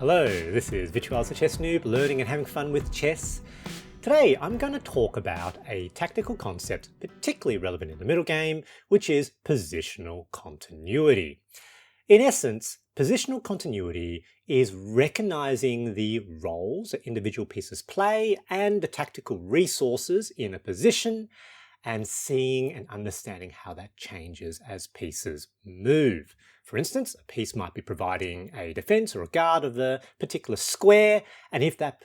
Hello, this is Virtuals the Chess Noob, learning and having fun with chess. Today I'm going to talk about a tactical concept particularly relevant in the middle game, which is positional continuity. In essence, positional continuity is recognizing the roles that individual pieces play and the tactical resources in a position, and seeing and understanding how that changes as pieces move. For instance, a piece might be providing a defense or a guard of the particular square, and if that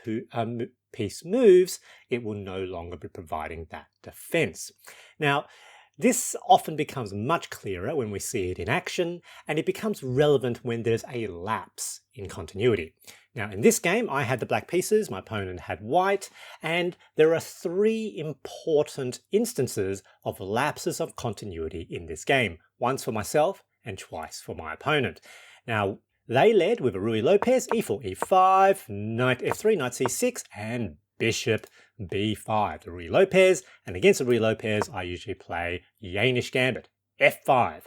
piece moves, it will no longer be providing that defense. Now, this often becomes much clearer when we see it in action, and it becomes relevant when there's a lapse in continuity. Now, in this game, I had the black pieces, my opponent had white, and there are three important instances of lapses of continuity in this game. Once for myself and twice for my opponent. Now, they led with a Ruy Lopez, e4, e5, knight f3, knight c6, and bishop b5. The Ruy Lopez, and against the Ruy Lopez, I usually play Jaenisch Gambit, f5.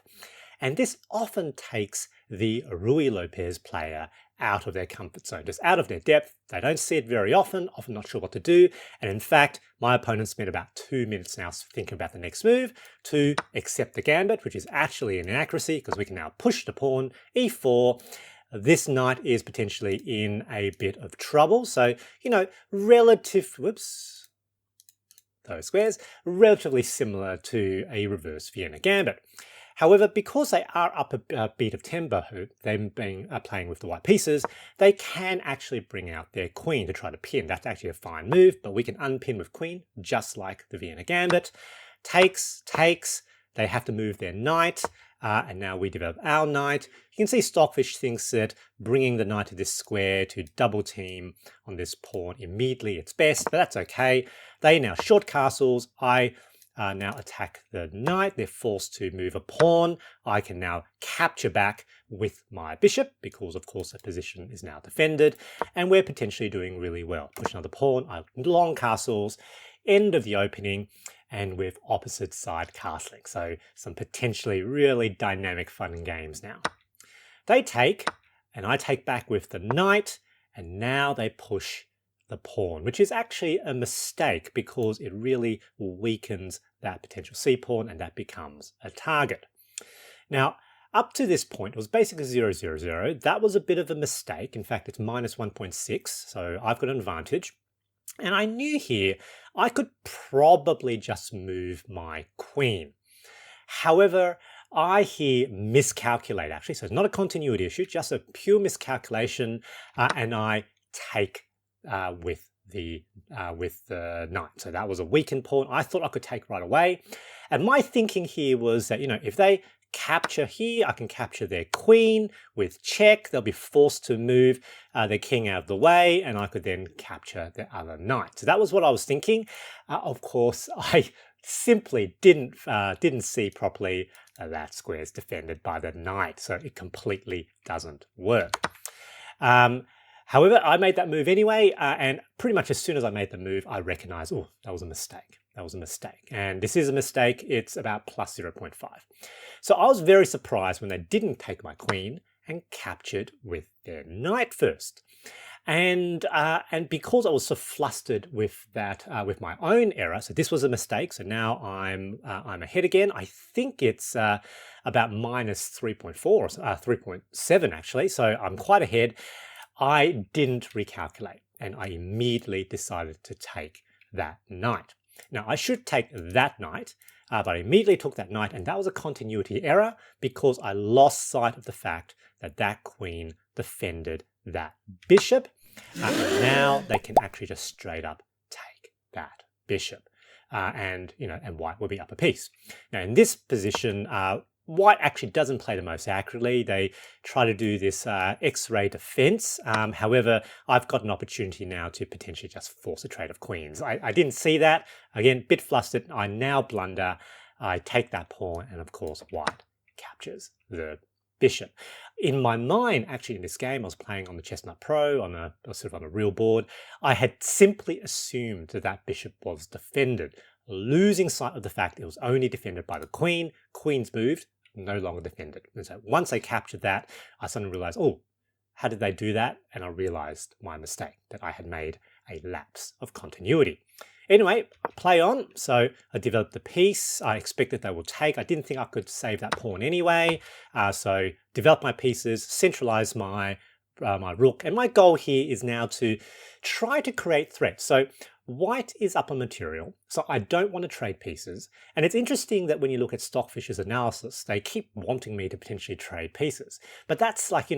And this often takes the Ruy Lopez player out of their comfort zone, just out of their depth. They don't see it very often not sure what to do. And in fact, my opponent spent about 2 minutes now thinking about the next move to accept the gambit, which is actually an inaccuracy because we can now push the pawn, e4. This knight is potentially in a bit of trouble. So, those squares, relatively similar to a reverse Vienna gambit. However, because they are up a beat of tempo, them being playing with the white pieces, they can actually bring out their queen to try to pin. That's actually a fine move, but we can unpin with queen, just like the Vienna gambit. Takes, they have to move their knight, and now we develop our knight. You can see Stockfish thinks that bringing the knight to this square to double team on this pawn immediately it's best, but that's okay. They now short castles. I now attack the knight. They're forced to move a pawn. I can now capture back with my bishop because, of course, the position is now defended, and we're potentially doing really well. Push another pawn, long castles, end of the opening, and with opposite side castling. So some potentially really dynamic fun games now. They take, and I take back with the knight, and now they push the pawn, which is actually a mistake because it really weakens that potential c-pawn and that becomes a target. Now, up to this point, it was basically 0-0-0. That was a bit of a mistake. In fact, it's minus 1.6, so I've got an advantage. And I knew here I could probably just move my queen. However, I here miscalculate actually, so it's not a continuity issue, just a pure miscalculation, and I take with the knight. So that was a weakened pawn. I thought I could take right away. And my thinking here was that, if they capture here, I can capture their queen with check. They'll be forced to move their king out of the way, and I could then capture the other knight. So that was what I was thinking. Of course, I simply didn't see properly that square is defended by the knight, so it completely doesn't work. However, I made that move anyway, and pretty much as soon as I made the move, I recognized, oh, that was a mistake. That was a mistake. And this is a mistake. It's about plus 0.5. So I was very surprised when they didn't take my queen and captured with their knight first. And because I was so flustered with that, with my own error, so this was a mistake. So now I'm ahead again. I think it's about minus 3.4 or 3.7 actually. So I'm quite ahead. I didn't recalculate, and I immediately decided to take that knight. Now, I should take that knight, but I immediately took that knight, and that was a continuity error because I lost sight of the fact that that queen defended that bishop. And now they can actually just straight up take that bishop, and white will be up a piece. Now, in this position, white actually doesn't play the most accurately. They try to do this X-ray defense. However, I've got an opportunity now to potentially just force a trade of queens. I didn't see that. Again, bit flustered. I now blunder. I take that pawn, and of course, white captures the bishop. In my mind, actually, in this game, I was playing on the Chestnut Pro, on a real board. I had simply assumed that that bishop was defended, losing sight of the fact it was only defended by the queen. Queen's moved, no longer defended. And so once I captured that, I suddenly realized, oh, how did they do that? And I realized my mistake, that I had made a lapse of continuity. Anyway, play on. So I developed the piece. I expected they would take. I didn't think I could save that pawn anyway. So develop my pieces, centralize my rook. And my goal here is now to try to create threats. So white is up on material, so I don't want to trade pieces. And it's interesting that when you look at Stockfish's analysis, they keep wanting me to potentially trade pieces. But that's like,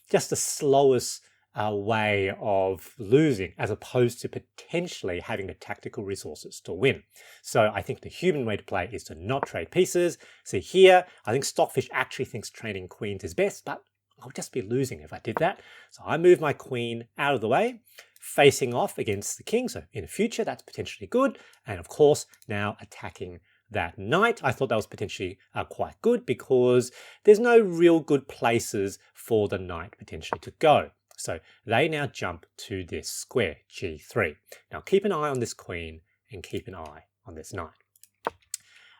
just the slowest way of losing, as opposed to potentially having the tactical resources to win. So I think the human way to play is to not trade pieces. See here, I think Stockfish actually thinks trading queens is best, but I'll just be losing if I did that. So I move my queen out of the way, facing off against the king. So in the future, that's potentially good. And of course, now attacking that knight. I thought that was potentially quite good because there's no real good places for the knight potentially to go. So they now jump to this square, g3. Now keep an eye on this queen and keep an eye on this knight.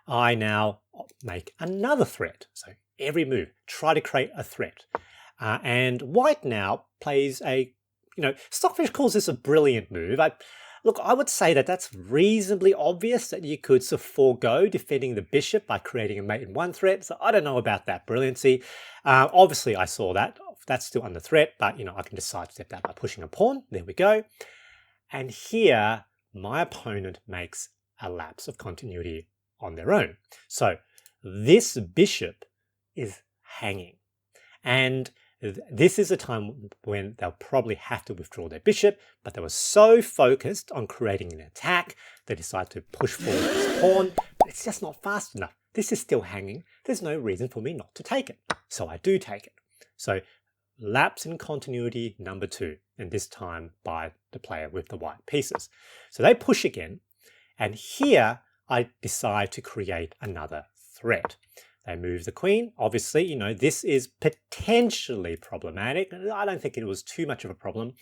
I now make another threat. So every move, try to create a threat. And white now plays a, Stockfish calls this a brilliant move. Look, I would say that that's reasonably obvious that you could sort of forego defending the bishop by creating a mate in one threat. So I don't know about that brilliancy. Obviously, I saw that. That's still under threat, but I can just sidestep that by pushing a pawn. There we go. And here, my opponent makes a lapse of continuity on their own. So this bishop is hanging. And this is a time when they'll probably have to withdraw their bishop, but they were so focused on creating an attack, they decide to push forward this pawn, but it's just not fast enough. This is still hanging. There's no reason for me not to take it. So I do take it. So lapse in continuity number 2, and this time by the player with the white pieces. So they push again, and here I decide to create another threat. They move the queen. Obviously, this is potentially problematic. I don't think it was too much of a problem.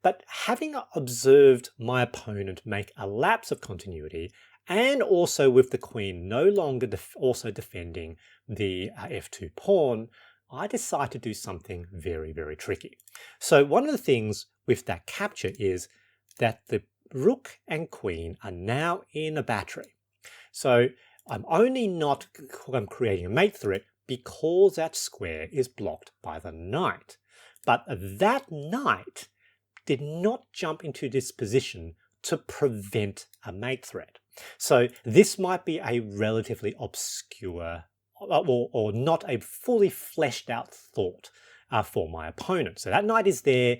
But having observed my opponent make a lapse of continuity, and also with the queen no longer also defending the f2 pawn, I decide to do something very, very tricky. So one of the things with that capture is that the rook and queen are now in a battery. So I'm only not creating a mate threat because that square is blocked by the knight. But that knight did not jump into this position to prevent a mate threat. So this might be a relatively obscure or not a fully fleshed out thought for my opponent. So that knight is there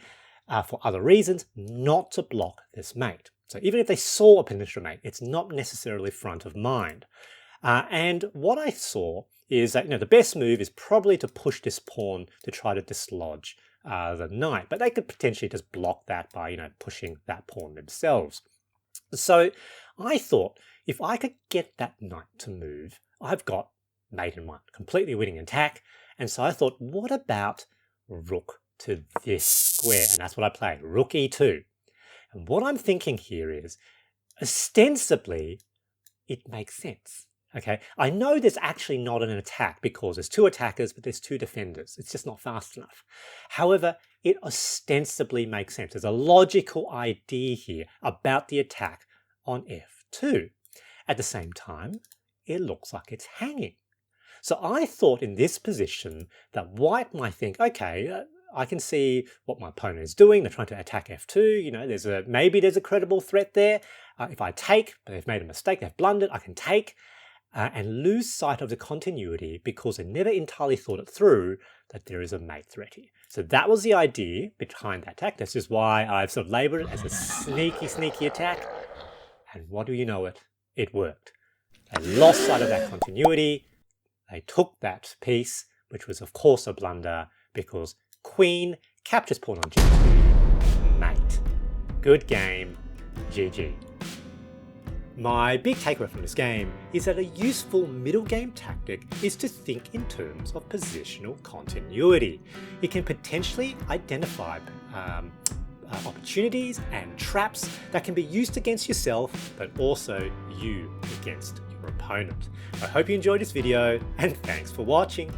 for other reasons, not to block this mate. So even if they saw a potential mate, it's not necessarily front of mind. And what I saw is that the best move is probably to push this pawn to try to dislodge the knight, but they could potentially just block that by pushing that pawn themselves. So I thought if I could get that knight to move, I've got mate in one, completely winning attack. And so I thought, what about rook to this square? And that's what I play, rook e2. And what I'm thinking here is, ostensibly, it makes sense. Okay, I know there's actually not an attack because there's 2 attackers, but there's 2 defenders. It's just not fast enough. However, it ostensibly makes sense. There's a logical idea here about the attack on f2. At the same time, it looks like it's hanging. So I thought in this position that white might think, okay, I can see what my opponent is doing. They're trying to attack f2. Maybe there's a credible threat there. If I take, but they've made a mistake, they've blundered, I can take and lose sight of the continuity because they never entirely thought it through that there is a mate threat here. So that was the idea behind that attack. This is why I've sort of labeled it as a sneaky, sneaky attack. And what do you know it? It worked. They lost sight of that continuity. They took that piece, which was of course a blunder because queen captures pawn on g2, mate. Good game, GG. My big takeaway from this game is that a useful middle game tactic is to think in terms of positional continuity. It can potentially identify opportunities and traps that can be used against yourself, but also you against your opponent. I hope you enjoyed this video, and thanks for watching.